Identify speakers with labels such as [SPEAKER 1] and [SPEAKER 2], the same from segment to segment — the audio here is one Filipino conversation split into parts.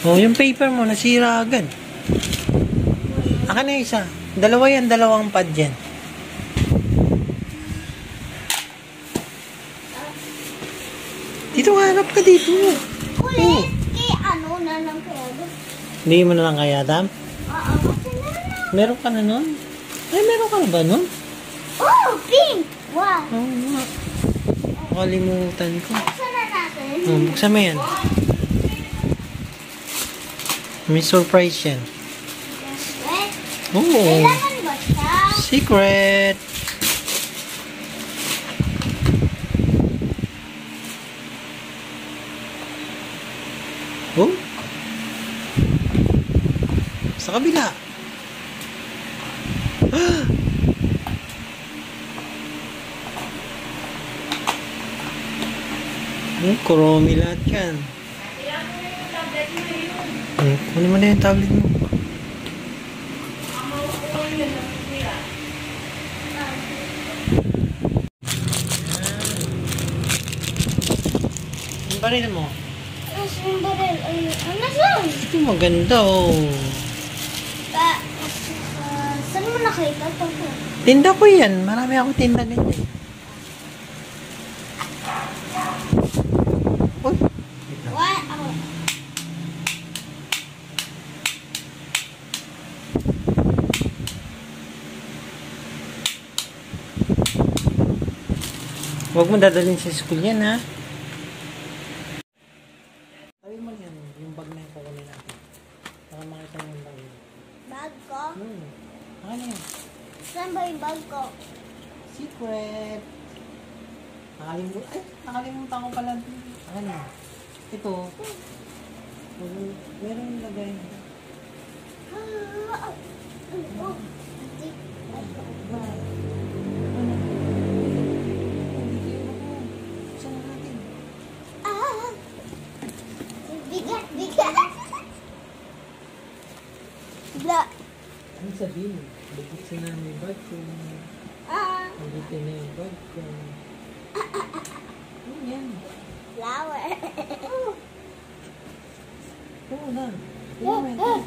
[SPEAKER 1] Oh, yung paper mo, nasira agad. Akin na isa. Dalawa yan, dalawang pad yan. Dito, hanap ka dito.
[SPEAKER 2] Ulit, ano na lang kaya doon?
[SPEAKER 1] Hindi mo na lang kaya, Tam?
[SPEAKER 2] Oo, kasi na lang.
[SPEAKER 1] Meron ka na nun? Ay, meron ka na ba nun?
[SPEAKER 2] Oh, pink! Wow!
[SPEAKER 1] Oo nga. Nakalimutan ko.
[SPEAKER 2] Buksan na natin.
[SPEAKER 1] Buksan mo yan. May surprise yan.
[SPEAKER 2] Wait,
[SPEAKER 1] Oo.
[SPEAKER 2] kailangan ba siya?
[SPEAKER 1] Secret. Oh. Sa kabila. Kuromi lahat yan. Kunin mo na yung tablet mo. Yung baril mo?
[SPEAKER 2] Yung baril. Ano saan?
[SPEAKER 1] Ito maganda oh.
[SPEAKER 2] Saan mo nakita ito?
[SPEAKER 1] Tinda ko yan. Marami akong tinda ganyan. Uy.
[SPEAKER 2] What? Ako.
[SPEAKER 1] Huwag mo dadalhin sa school yan, ha? Tabi mo yan, yung bag na yung kukunin natin. Baka makita mo yung bag yun.
[SPEAKER 2] Bag ko?
[SPEAKER 1] Ano yan?
[SPEAKER 2] Saan ba yung bag ko?
[SPEAKER 1] Secret! Nakalimutan ko pala. Ano yan? Ito. Meron yung lagay.
[SPEAKER 2] Bigat, bigat. Bla.
[SPEAKER 1] Ano sabihin? Buksan na yung bag ko. Buksan na yung bag ko. Ano yan?
[SPEAKER 2] Flower.
[SPEAKER 1] Oo na.
[SPEAKER 2] Oh my God.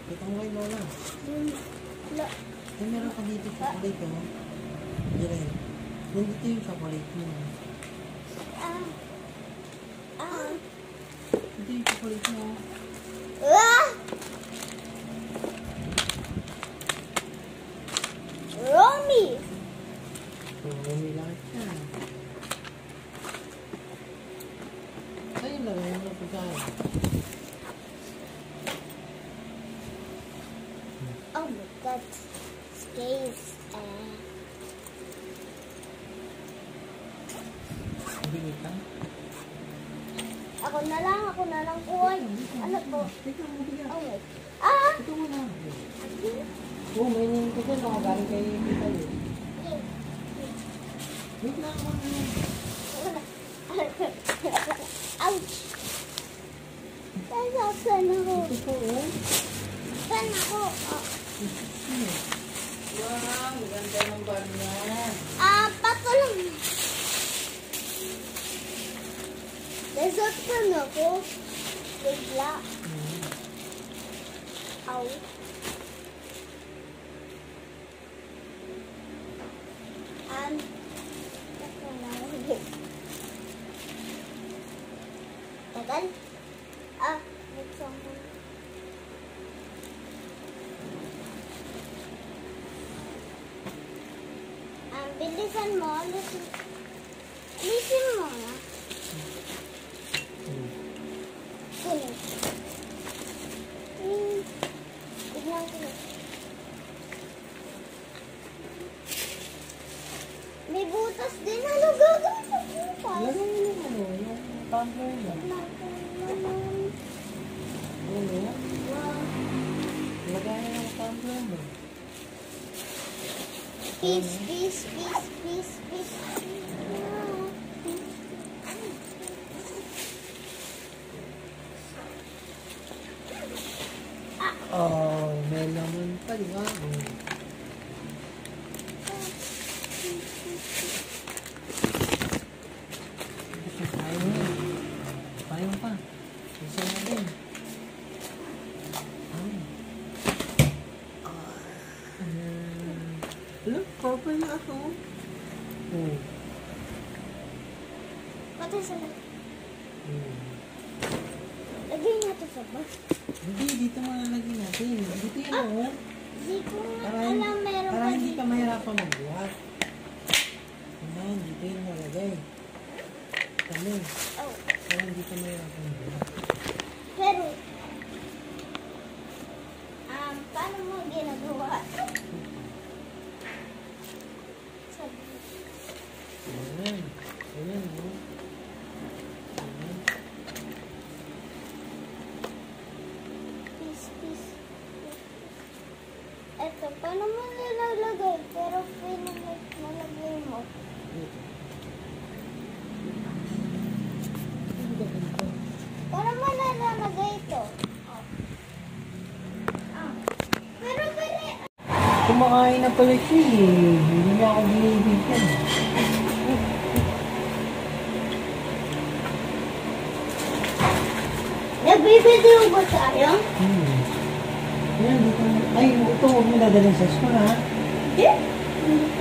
[SPEAKER 1] Ito mo kay Lola. Ay, meron ka dito chocolate, oh. Diyan. Nandito yung chocolate mo. Ito yung chocolate mo.
[SPEAKER 2] Romy.
[SPEAKER 1] Romy lahat yan. Ayun lang, yung napagkain.
[SPEAKER 2] Oh my God. Skates.
[SPEAKER 1] Hindi ka?
[SPEAKER 2] Ako na lang kuha. Ano po?
[SPEAKER 1] Ito mo, bigyan.
[SPEAKER 2] Oh my.
[SPEAKER 1] Ito mo na. Oo, may name ko dyan. Baka galing kayo yung kita yun. Wait lang ako na.
[SPEAKER 2] Ouch! Saan ako?
[SPEAKER 1] Ito po, oh.
[SPEAKER 2] Saan ako?
[SPEAKER 1] Wow, maganda ng bar niyan.
[SPEAKER 2] Pato lang. Nasaktan ako. Bigla. Ow. Tagal? Buksan ko. Bilisan mo. Bilisan mo na. Kunin. Tignan ko. May butas din. Ano gagawin sa butas?
[SPEAKER 1] Lagay mo yung ano, yung tumbler mo. Ano? Lagay mo yung tumbler mo.
[SPEAKER 2] Peace, peace, peace, peace, peace.
[SPEAKER 1] Oh, may laman pa, di ba? Ayaw mo yan. Ayaw pa. Isa na din. Look, purple na ako. Oh.
[SPEAKER 2] Patay sa lagay na ito sa bag.
[SPEAKER 1] Hindi, dito mo lalagay natin. Dito yun, oh.
[SPEAKER 2] Hindi ko
[SPEAKER 1] Para,
[SPEAKER 2] alam meron
[SPEAKER 1] para
[SPEAKER 2] pa
[SPEAKER 1] hindi
[SPEAKER 2] dito.
[SPEAKER 1] ka mahirapan magbuhat. Ayan, dito yun nalagay. Kami.
[SPEAKER 2] Oh.
[SPEAKER 1] Para hindi ka mahirapan magbuhat.
[SPEAKER 2] Pero, paano mo ginagawa? Sabi.
[SPEAKER 1] Ayan. Ayan, oh. Ayan.
[SPEAKER 2] Peace. Eto, paano mo nilalagay? Pero pinalagay mo.
[SPEAKER 1] Dito.
[SPEAKER 2] Paano mo nilalagay ito? Oh. Pero,
[SPEAKER 1] Kumakain na pala siya eh. Hindi niya ako binibigyan.
[SPEAKER 2] nagbibideo ba tayo?
[SPEAKER 1] Ayan, dito. Ay, ito huwag mo dadalhin sa school, ha?
[SPEAKER 2] Hindi.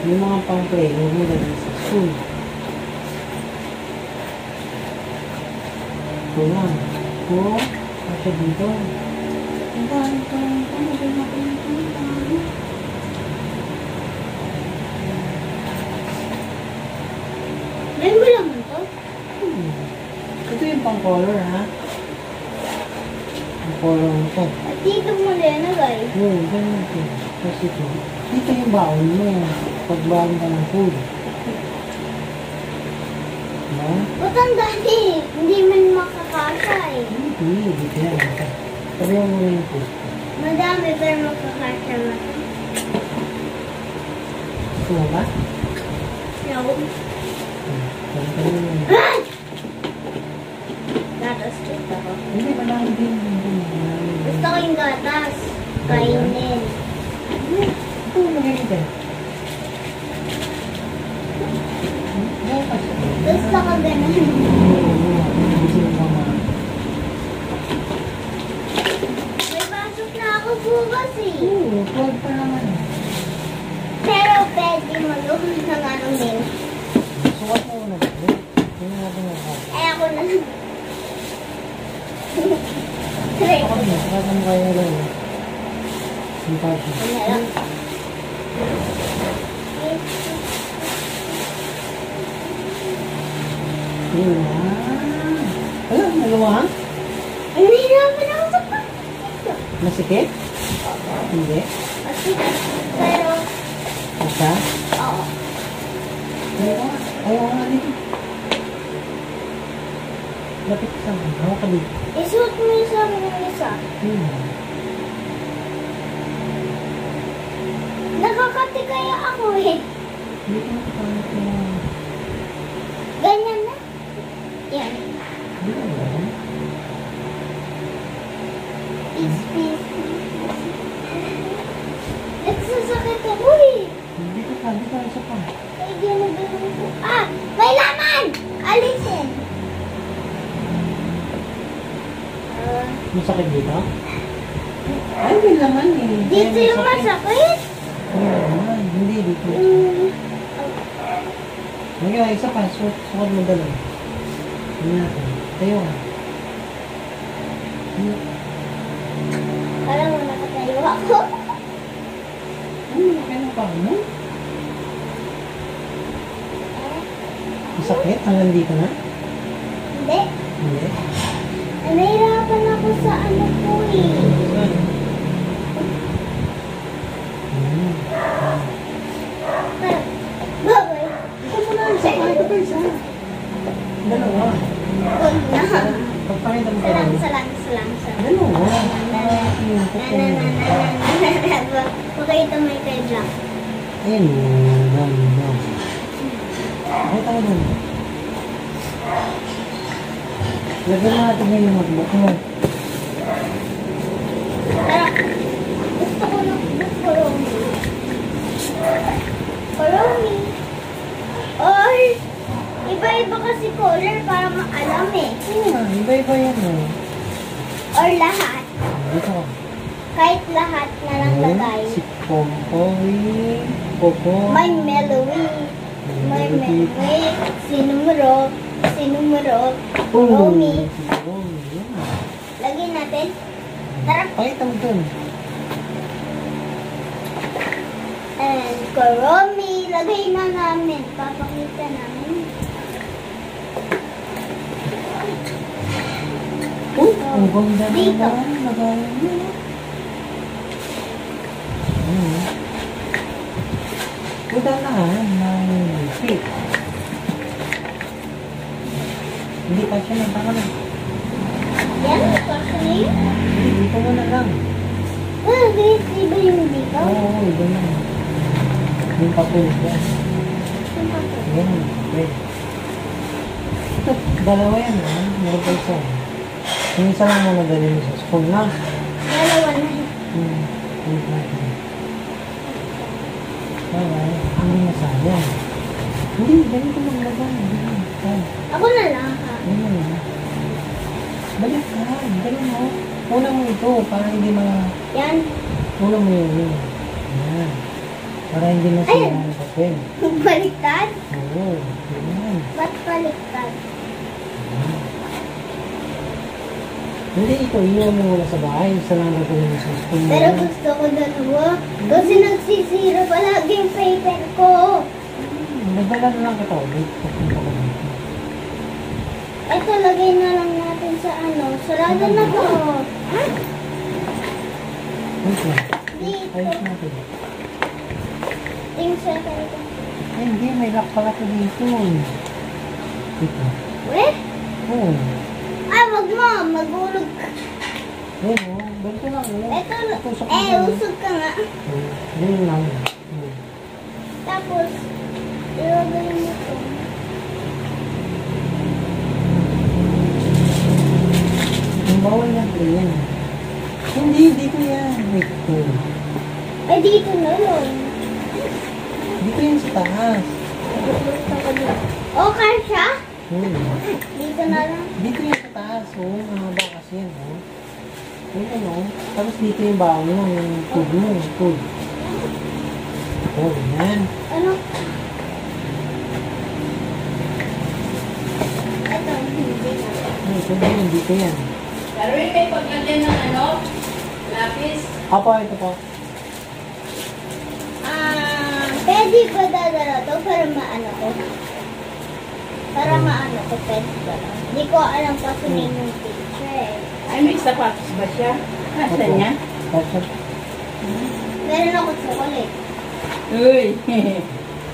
[SPEAKER 1] Yung mga pang-play, huwag mo dadalhin sa school. Ito lang. Ito, kasi dito. Ang dahil ka. Ano ba natin ito?
[SPEAKER 2] May mo naman to?
[SPEAKER 1] Ito yung pang-color, ha? Ang color mo ito.
[SPEAKER 2] At dito mo nilagay.
[SPEAKER 1] Oo, ganyan ito. Kasi ito. Dito yung baon mo. Pagbaon ka ng food. Diba?
[SPEAKER 2] Ba't ang dami? Hindi man makakasa eh.
[SPEAKER 1] Hindi, dito yan. Sabihan mo na yung food.
[SPEAKER 2] Madami pero makakasa man.
[SPEAKER 1] Gusto mo ba?
[SPEAKER 2] No.
[SPEAKER 1] Ganito mo yun.
[SPEAKER 2] Ah! Gatas gusto ko.
[SPEAKER 1] Hindi, malaki din.
[SPEAKER 2] Gusto ko yung gatas. Kainin.
[SPEAKER 1] Ito, magaling ka. Gatas.
[SPEAKER 2] Gusto ko ganun.
[SPEAKER 1] Gusto mo mama.
[SPEAKER 2] May pasok na ako bukas eh.
[SPEAKER 1] Oo, 12 pa naman.
[SPEAKER 2] Pero pwede mag-uhos ng anong name.
[SPEAKER 1] Sukat mo na. Tingnan natin yung hot.
[SPEAKER 2] Ay ako na lang. Try
[SPEAKER 1] Ako
[SPEAKER 2] ko.
[SPEAKER 1] din, sukat mo kaya lang. Yung party.
[SPEAKER 2] Ano lang.
[SPEAKER 1] Yun na. Alam, nagawa?
[SPEAKER 2] Nahihirapan ako sa pagkakita.
[SPEAKER 1] Masikip? Hindi.
[SPEAKER 2] Pero,
[SPEAKER 1] Basta?
[SPEAKER 2] oo.
[SPEAKER 1] Ayaw nga dito. Lapit ka sa akin. Hawak ka dito.
[SPEAKER 2] Isuot mo yung sa akin ng isa. Nakakati kaya ako eh.
[SPEAKER 1] Hindi ka nakakalit mo.
[SPEAKER 2] Ganyan na. Yan.
[SPEAKER 1] Hindi ka ba?
[SPEAKER 2] Peace. Nagsasakit ako eh.
[SPEAKER 1] Hindi ka isa pa.
[SPEAKER 2] Ay, ginagawa ko. Ah! May laman! Alisin!
[SPEAKER 1] Masakit dito? Ay, may laman eh.
[SPEAKER 2] Dito yung masakit.
[SPEAKER 1] May laman. Hindi dito. Ngayon, isa pa. Sukat mo dalawa. Hindi natin. Tayo ka.
[SPEAKER 2] Alam mo, nakatayo ako.
[SPEAKER 1] Kaya pa mo? Masakit? Hanggang dito na?
[SPEAKER 2] Hindi.
[SPEAKER 1] Hindi.
[SPEAKER 2] Nahihirapan ako sa ano ko eh. Pero, babay.
[SPEAKER 1] Ito mo na. Isa pa. Ito pa isa. Dalawa.
[SPEAKER 2] Huwag na.
[SPEAKER 1] Pagpakita mo ka rin.
[SPEAKER 2] Salang.
[SPEAKER 1] Dalawa.
[SPEAKER 2] Okay, ito may kay Black.
[SPEAKER 1] Ayun. Ganda. Pakita mo dun. Lagyan natin yung notebook mo.
[SPEAKER 2] Gusto ko ng follow me. Follow me. color para maalam eh.
[SPEAKER 1] Iba-iba yan eh.
[SPEAKER 2] Or lahat.
[SPEAKER 1] Dito.
[SPEAKER 2] Kahit lahat na lang lagay.
[SPEAKER 1] Si Pompoy. Popo.
[SPEAKER 2] May Melowy. May Melowy. Sinumuro. Romy.
[SPEAKER 1] Si Romy. Yan.
[SPEAKER 2] Lagyan natin. Tara.
[SPEAKER 1] Pakita mo dun.
[SPEAKER 2] And Kuromi. Lagay na namin. Papakita namin.
[SPEAKER 1] Ang ganda
[SPEAKER 2] Dito.
[SPEAKER 1] naman. Lagayan mo. Ganda na ng fit. Hindi pa siya nagtaka na.
[SPEAKER 2] Yan. Actually.
[SPEAKER 1] Hindi, dito mo na lang.
[SPEAKER 2] Iba yung dito.
[SPEAKER 1] Oo, iba na. Yung papel yan.
[SPEAKER 2] Yung papel.
[SPEAKER 1] Yan, papel. Ito, dalawa yan ha. Meron pa isa. Yung isa lang muna dali mo sa school na.
[SPEAKER 2] Dalawa na.
[SPEAKER 1] Wait natin. Wala, hindi masayang. Hindi, ganito lang laban.
[SPEAKER 2] Ako na lang ha.
[SPEAKER 1] Balik ka, balik mo. Una mo ito, para hindi
[SPEAKER 2] Yan.
[SPEAKER 1] Una mo yun. Yan. Para hindi masayang ang papel.
[SPEAKER 2] Baliktad?
[SPEAKER 1] Oo, yan.
[SPEAKER 2] Ba't baliktad?
[SPEAKER 1] Hindi, ito, iwan mo muna sa bahay. Isa lang na mo sa school mo.
[SPEAKER 2] Pero gusto ko dalawa. Kasi nagsisira palagi yung paper ko.
[SPEAKER 1] Nagdala na lang kita. Wait, papunta ko dito.
[SPEAKER 2] Ito, lagay na lang natin sa ano. Sarado na ko.
[SPEAKER 1] Wait lang.
[SPEAKER 2] Dito.
[SPEAKER 1] Ayos natin.
[SPEAKER 2] Tingin sa ito.
[SPEAKER 1] Ay, hindi. May lock pala ko dito. Dito.
[SPEAKER 2] Weh?
[SPEAKER 1] Oo.
[SPEAKER 2] Ah, wag mo. Magulog ka.
[SPEAKER 1] Ayun o. Ganito lang.
[SPEAKER 2] Ito,
[SPEAKER 1] Tusok mo lang.
[SPEAKER 2] usog ka nga.
[SPEAKER 1] Ganyan lang.
[SPEAKER 2] Tapos, ilagay mo ito.
[SPEAKER 1] Yung bawal na ito yan. Hindi, dito yan. Wait ko.
[SPEAKER 2] Ay, dito na yun.
[SPEAKER 1] Dito yan sa taas.
[SPEAKER 2] O, kasha? Dito na lang.
[SPEAKER 1] Dito yan sa taas. Oo, mahaba kasi yan. Ayun ano. Tapos dito yung bawal mo. Yung tube mo. Yung tube. Oo, yan.
[SPEAKER 2] Ano? Ito, hindi na.
[SPEAKER 1] Ito din, dito yan.
[SPEAKER 3] Pero yung may paglagyan ng ano, lapis.
[SPEAKER 1] Apo, ito po.
[SPEAKER 2] Pwede ba dadala to para maano ko? Para maano ko, pwede ba lang? Hindi ko alam pa sa name ng teacher eh.
[SPEAKER 3] Ay, may sapatos ba siya? Kasa niya?
[SPEAKER 1] Kasi,
[SPEAKER 2] Meron ako chocolate.
[SPEAKER 3] Uy!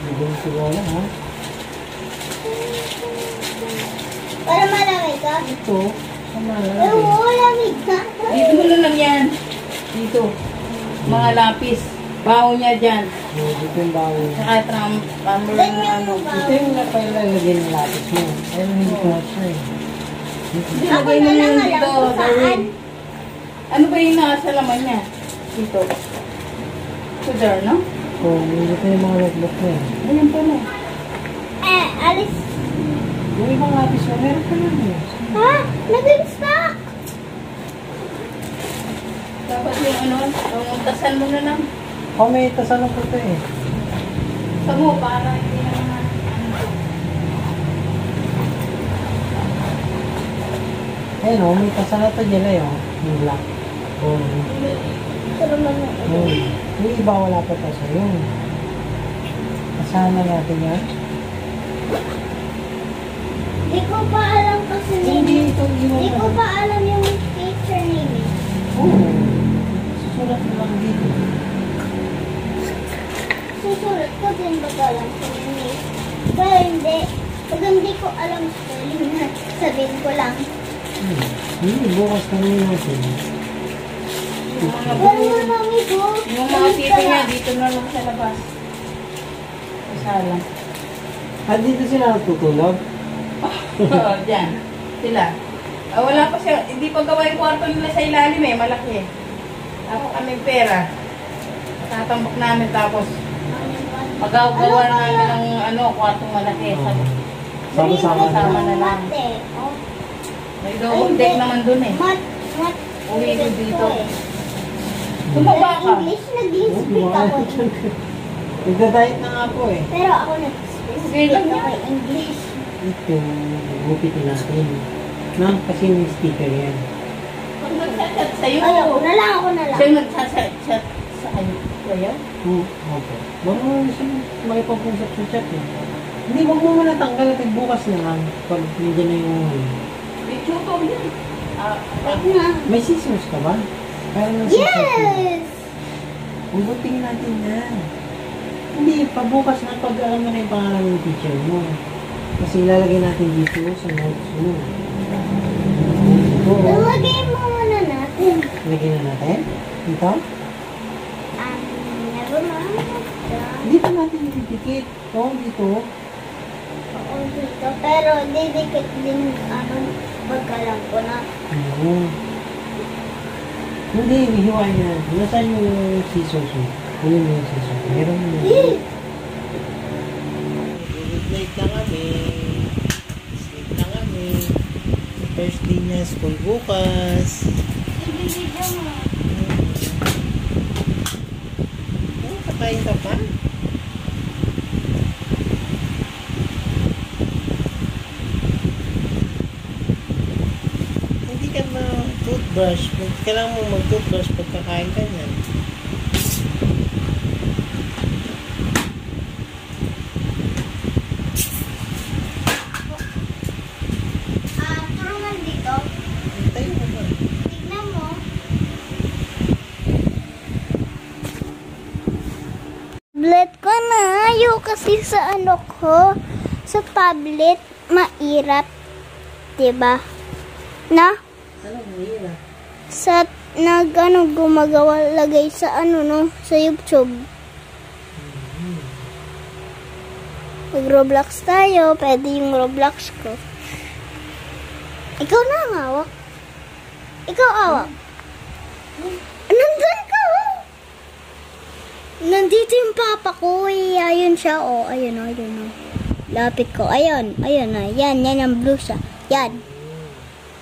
[SPEAKER 1] hindi mo siguro ha.
[SPEAKER 2] Para malamig ka?
[SPEAKER 1] Ito, sama lang.
[SPEAKER 2] Oo, lamig ka.
[SPEAKER 3] Dito mo na lang yan. Dito. Mga lapis. Baho niya dyan.
[SPEAKER 1] Dito yung bawal.
[SPEAKER 3] Saka tumbler
[SPEAKER 2] Ganyan
[SPEAKER 3] na ano.
[SPEAKER 2] mo ba?
[SPEAKER 1] Ito yung napailagay ng lapis mo. Ayun, hindi ko na siya eh.
[SPEAKER 2] Ako
[SPEAKER 3] Ilagay
[SPEAKER 2] na
[SPEAKER 3] mo
[SPEAKER 2] lang
[SPEAKER 3] yun
[SPEAKER 2] alam
[SPEAKER 3] dito,
[SPEAKER 2] kung saan.
[SPEAKER 3] Darwin. Ano ba yung nasa laman niya? Dito. Sugar, no?
[SPEAKER 1] So, dito yung mga notebook mo eh.
[SPEAKER 3] Ayun pa na.
[SPEAKER 2] Alis.
[SPEAKER 1] Yung ibang lapis mo, meron ka lang eh.
[SPEAKER 2] Ha? Naging stock.
[SPEAKER 3] Dapat yung ano, yung tasan mo na lang.
[SPEAKER 1] Oh, may tasan ng puto eh.
[SPEAKER 3] Sa mo, para hindi naman.
[SPEAKER 1] Ayun o, may tasan na ito dyan eh oh. Yung black. Oh.
[SPEAKER 2] Pero man
[SPEAKER 1] Oh. Yung iba wala pa tasan yun. Tasahan na natin yan.
[SPEAKER 2] Di ko pa alam kasi
[SPEAKER 1] Hindi, ito
[SPEAKER 2] Di ko
[SPEAKER 1] iwan
[SPEAKER 2] pa alam yung teacher name eh.
[SPEAKER 1] Oo. Susulat mo lang dito.
[SPEAKER 2] Susulat ko din ba alam sa name? Pero hindi. Pag hindi ko alam spelling na, sabihin ko lang.
[SPEAKER 1] Hindi, bukas na rin natin.
[SPEAKER 3] Yung mga
[SPEAKER 2] Pero mami ko,
[SPEAKER 3] Yung mga tito niya, dito na lang sa labas. Kasala.
[SPEAKER 1] At dito sila natutulog?
[SPEAKER 3] Oo, dyan. Sila. Wala pa siya. Hindi pa gawa yung kwarto nila sa ilalim eh. Malaki. Ako kami pera. Tatambak namin tapos paggawa namin ng ano, kwartong malaki. Sabi,
[SPEAKER 1] Sama-sama
[SPEAKER 3] Sama
[SPEAKER 1] na.
[SPEAKER 3] na lang.
[SPEAKER 2] Math eh. Oh.
[SPEAKER 3] May double deck naman dun eh.
[SPEAKER 2] Math.
[SPEAKER 3] Uwi ko dito.
[SPEAKER 2] eh.
[SPEAKER 3] Bumaba
[SPEAKER 2] Pero
[SPEAKER 3] ka.
[SPEAKER 2] English, nag-speak ako.
[SPEAKER 1] Nagda-diet na nga po eh.
[SPEAKER 2] Pero ako nag-speak
[SPEAKER 3] Kailan
[SPEAKER 2] ako
[SPEAKER 3] yan?
[SPEAKER 2] English.
[SPEAKER 1] Ito, gupitin natin. Na, kasi may sticker yan.
[SPEAKER 3] Kung nagchat-chat sa'yo.
[SPEAKER 2] Ayoko na lang, ako na lang.
[SPEAKER 3] Siya yung nagchat-chat sa kanya. Kaya?
[SPEAKER 1] Okay. Marunong siya makipag-usap sa chat eh. Hindi, wag mo muna tanggal at bukas na lang. Pag nandiyan na yung
[SPEAKER 3] May tutor yun.
[SPEAKER 2] Wait na.
[SPEAKER 1] May scissors ka ba? Kaya ng scissors mo.
[SPEAKER 2] Yes!
[SPEAKER 1] Ugutin natin yan. Hindi, pabukas na pag-alam mo na yung pangalan ng teacher mo. Kasi ilalagay natin dito sa notes mo. Oo.
[SPEAKER 2] Ilagay mo muna natin.
[SPEAKER 1] Lagay na natin. Dito?
[SPEAKER 2] Never mind.
[SPEAKER 1] Dito natin didikit. Oo, dito.
[SPEAKER 2] Oo, dito. Pero didikit din, pagkalam ko na.
[SPEAKER 1] Oo. Hindi, hihiwain na. Nasaan yung scissors mo? Kunin mo yung scissors. Meron mo.
[SPEAKER 2] Eh!
[SPEAKER 1] Good night na kami. Sleep na kami. First day niya school bukas.
[SPEAKER 2] Ibibigyan mo.
[SPEAKER 1] Kakain ka pa? Hindi ka mag-toothbrush. Kailangan mo mag-toothbrush pag kakain ka niyan.
[SPEAKER 2] Turungan dito.
[SPEAKER 1] Tayo mo ba?
[SPEAKER 2] Tignan mo. Tablet ko na. Ayaw kasi sa ko. Sa tablet, mairap. Diba? Na?
[SPEAKER 1] Ano mo yun?
[SPEAKER 2] Sa gumagawa lagay sa sa YouTube. Pag Roblox tayo, pwede yung Roblox ko. Ikaw na ang hawak. Ikaw awak. Nandun ka, oh. Nandito yung papa ko, eh. Ayun siya, oh. Ayun, oh. Ayun, oh. Lapit ko. Ayun. Ayun, oh. Yan ang blue siya. Yan.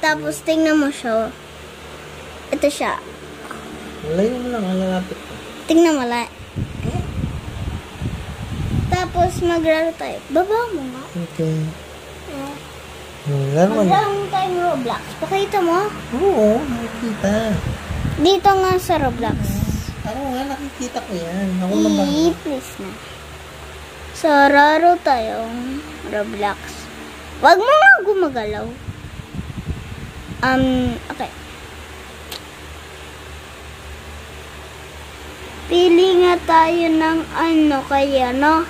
[SPEAKER 2] Tapos, tingnan mo siya, oh. Ito siya.
[SPEAKER 1] Malayo mo lang, lalapit ko.
[SPEAKER 2] Tingnan mo lang. Tapos, maglaro tayo. Baba mo nga.
[SPEAKER 1] Okay. Laro na.
[SPEAKER 2] Maglaro tayo Roblox. Pakita mo.
[SPEAKER 1] Oo, nakikita.
[SPEAKER 2] Dito nga sa Roblox.
[SPEAKER 1] Ako nga, nakikita ko yan. Ako lang ba?
[SPEAKER 2] Please na. So, raro tayong Roblox. Wag mo nga gumagalaw. Okay. Pili nga tayo ng kaya, no?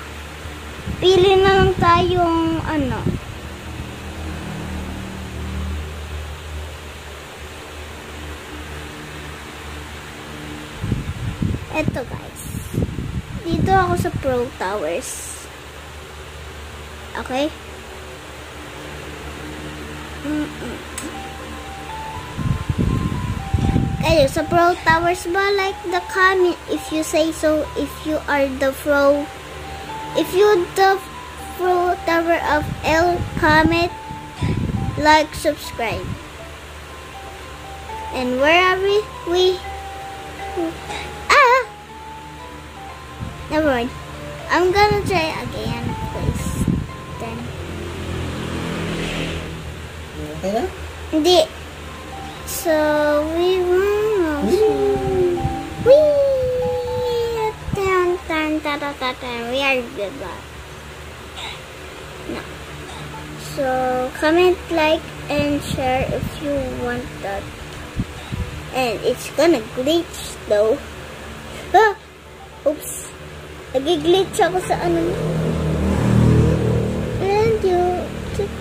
[SPEAKER 2] Pili na lang tayong Eto, guys. Dito ako sa Pro Towers. Okay? Kayo, sa Pro Towers ba, like the comment if you say so, if you are the Pro, if you the Pro Tower of L, comment, like, subscribe. And where are we? Never mind. I'm gonna try again, please. Then.
[SPEAKER 1] Okay na?
[SPEAKER 2] Hindi. So, we we are good. No. So, comment, like, and share if you want that. And it's gonna glitch though. Ah! Oops. Nag-glitch ako sa And you take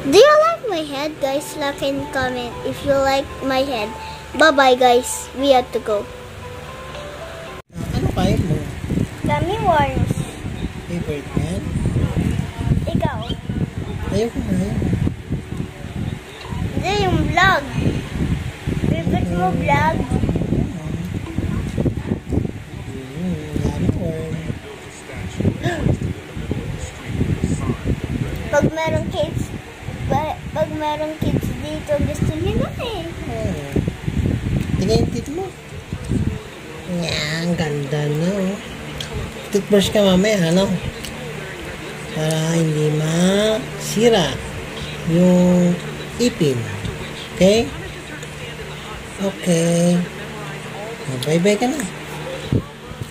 [SPEAKER 2] Do you like my head, guys? Like and comment if you like my head. Bye-bye, guys. We have to go.
[SPEAKER 1] Ano kain mo?
[SPEAKER 2] Gummy worms.
[SPEAKER 1] Favorite yan?
[SPEAKER 2] Ikaw.
[SPEAKER 1] Ayoko na yun.
[SPEAKER 2] Hindi, yung vlog. Favorite mo vlog? Pag merong kids, pag merong kids dito, gusto nila eh.
[SPEAKER 1] Tingnan yung tito mo. Yan, ganda na. Oh. Toothbrush ka mamaya, ano? Para hindi masira yung ipin. Okay? Okay. Bye-bye ka na.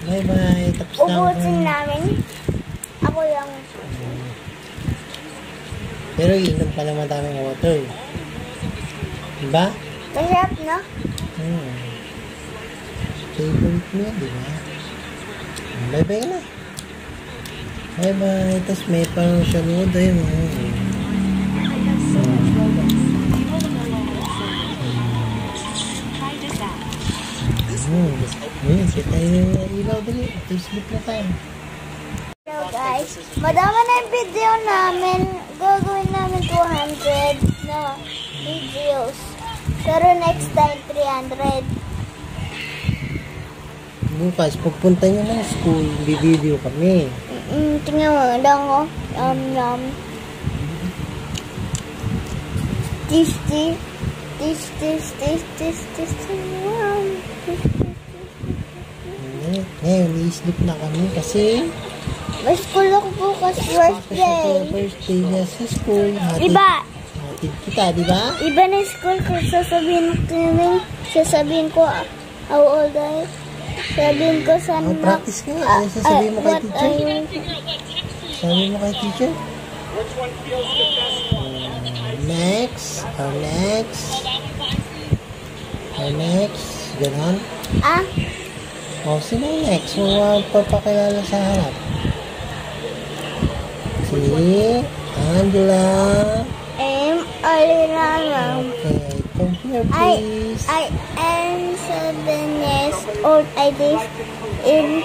[SPEAKER 1] Bye-bye. Tapos na.
[SPEAKER 2] Ubusin namin. Ako lang.
[SPEAKER 1] Pero iinom ka naman daming water. Diba?
[SPEAKER 2] Masarap, no?
[SPEAKER 1] Favorite mo yan, diba? Bye-bye ka na. Bye-bye. Tapos may parang saludo yun. Kita yung ilaw dali. Sleep na tayo.
[SPEAKER 2] Hello guys, madama na yung video namin. Gagawin namin 200 na videos. Pero next time 300.
[SPEAKER 1] Bukas, pagpunta nyo ng school, video kami.
[SPEAKER 2] Tingnan mo, lang ko. Yum. This.
[SPEAKER 1] Ngayon, i-sleep na kami kasi
[SPEAKER 2] may school ako bukas, first day.
[SPEAKER 1] First day niya sa school.
[SPEAKER 2] Iba.
[SPEAKER 1] Hatid kita, di ba?
[SPEAKER 2] Iba na yung school ko. Sasabihin ko how old I. Sabihin ko sana.
[SPEAKER 1] Practice ka nga. Sasabihin mo kay teacher. Sabihin mo kay teacher. Next. Our next. Ganon. Sino yung next? Papakilala sa harap. Si Angela.
[SPEAKER 2] Alirana.
[SPEAKER 1] Okay. Come here, please.
[SPEAKER 2] I am 7 years old. I live in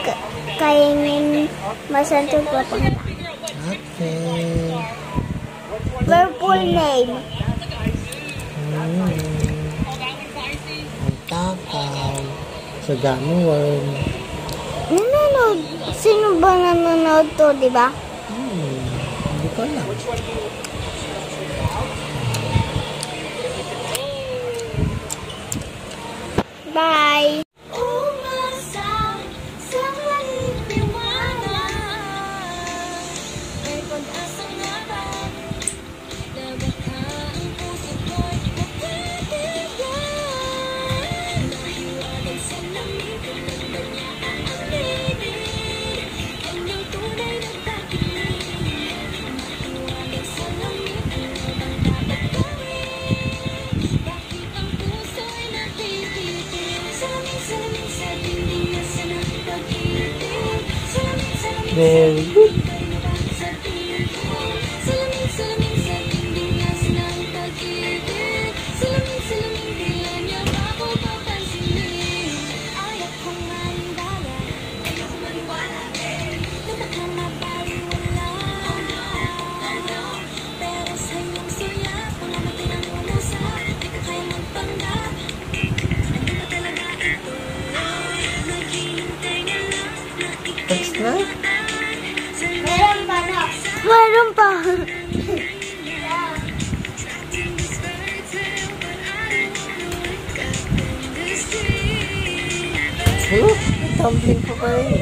[SPEAKER 2] Kaingin, Masanto, Pampanga.
[SPEAKER 1] Okay.
[SPEAKER 2] Purple name.
[SPEAKER 1] Ang takaw. Sa Gamuworm.
[SPEAKER 2] Nanonood. Sino ba nanonood to, di ba?
[SPEAKER 1] Hindi ko alam.
[SPEAKER 2] Bye.
[SPEAKER 1] Very good. Text na?
[SPEAKER 2] Meron pa.
[SPEAKER 1] Oh, tumbling pa pa rin.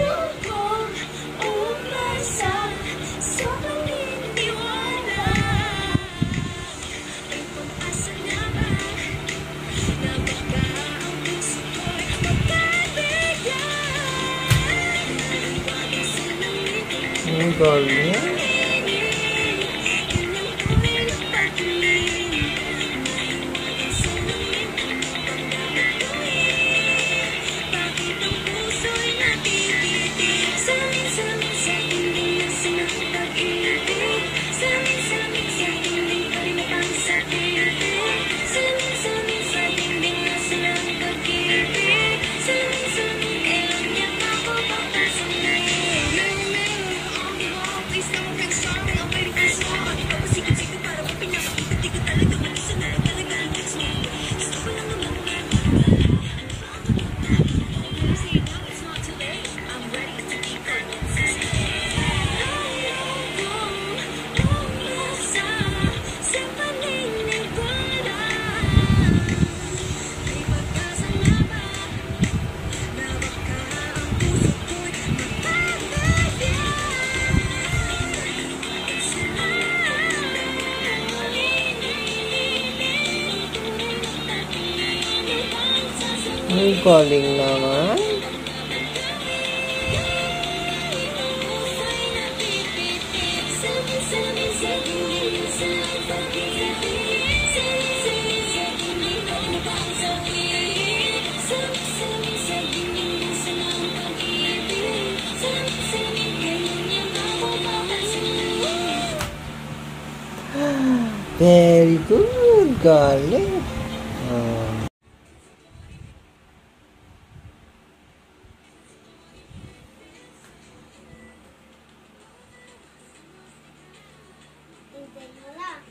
[SPEAKER 1] Ang galing. Ang galing naman. Very good. Galing.
[SPEAKER 2] Hintay mo lang.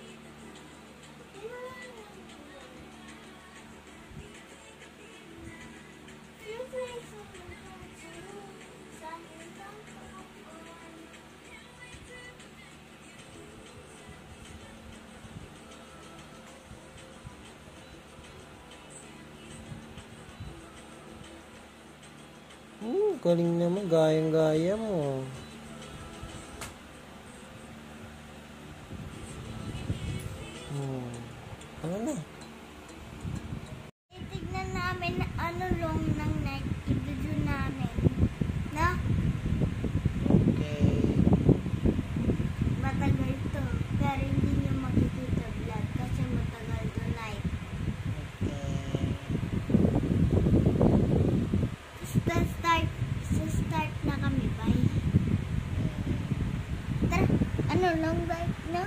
[SPEAKER 1] Galing naman. Gayang-gaya mo. Ano na?
[SPEAKER 2] Titignan namin ano long ng night i-video namin. Na?
[SPEAKER 1] Okay.
[SPEAKER 2] Matagal to. Pero hindi nyo makikita vlog kasi matagal to night. Start na kami, bye. Tara, ano long night na?